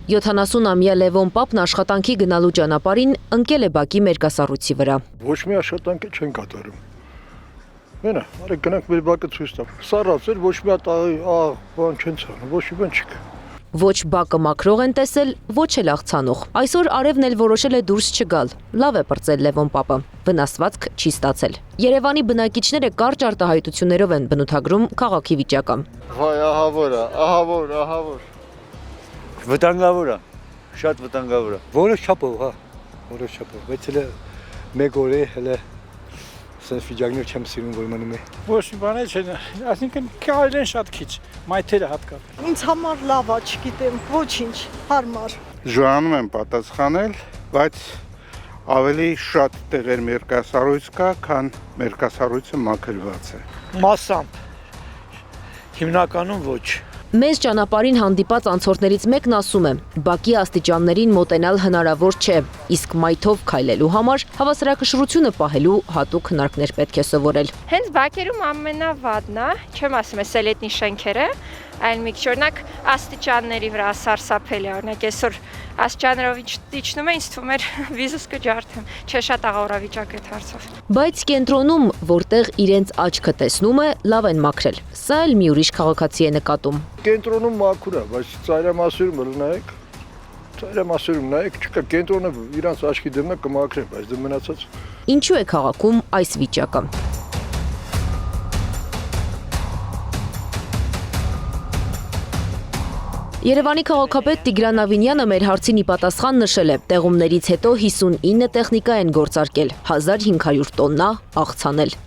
70-ամյա Լևոն Պապն աշխատանքի գնալու ճանապարհին ընկել է բակի մերկասառույցի վրա։ Ոչ մի աշխատանք չեն կատարում։ Մենա, արեք գնանք մեր բակը ցույց տամ։ Սառած էր, ոչ մի հատ բան չեն ցանում, ոչ մի բան չկա։ Ոչ բակը մաքրող են տեսել, ոչ էլ աղցանող։ Այսօր Արևն էլ որոշել է դուրս չգալ։ Լավ է պրծել Լևոն Պապը։ Վնասվածք չի ստացել։ Երևանի բնակիչները կարճ արտահայտություններով են բնութագրում քաղաքի վիճակը։ Վայ, ահավոր։ Վտանգավոր է, շատ վտանգավոր է։ Որոշ չափով, հա, որոշ չափով, բայց հələ մեկ օր է, հələ սենց վիճակներ չեմ սիրում, որ մնում է։ Ոչ մի բան չեն, այսինքն կարելի են շատ քիչ, մայթերը հատկապես։ Ինձ համար լավ է, չգիտեմ, ոչինչ, հարմար։ Ժանում եմ պատասխանել, բայց ավելի շատ տեղեր մերկասառույց կա, քան մերկասառույցը մաքրված է։ Մասամբ, հիմնականում ոչ։ Մեզ ճանապարհին հանդիպած անցորդներից մեկն ասում է. բակի աստիճաններին մոտենալ հնարավոր չէ, իսկ մայթով քայլելու համար հավասարակշռությունը պահելու հատուկ հնարքներ պետք է սովորել։ Հենց բակերում ամենավատն է, չեմ ասում է սելետնի շենքերը, այլ մի քիչ օրինակ աստիճանների վրա սարսափելի է, օրինակ այսօր աստիճաններով իջնում է, ինձ թվում էր վիզս կջարդեմ, չէ շատ աղավրավիճակ է հարցով։ Բայց կենտրոնում, որտեղ իրենց աչքը տեսնում է, լավ են մաքրել։ Սա էլ մի ուրիշ քաղաքացի է նկատում։ Կենտրոնում մաքուր է, բայց ծայրամասերում նայեք, չկա կենտրոնը իրանց աչքի դեմն է կմաքրեն, բայց դե մնացած։ Ինչու է քաղաքում այս վիճակը։ Երևանի քաղաքապետ Տիգրան Ավինյանը մեր հարցին ի պատասխան նշել է. տեղումներից հետո 59 տեխնիկա են գործարկել, 1500 տոննա աղցանել։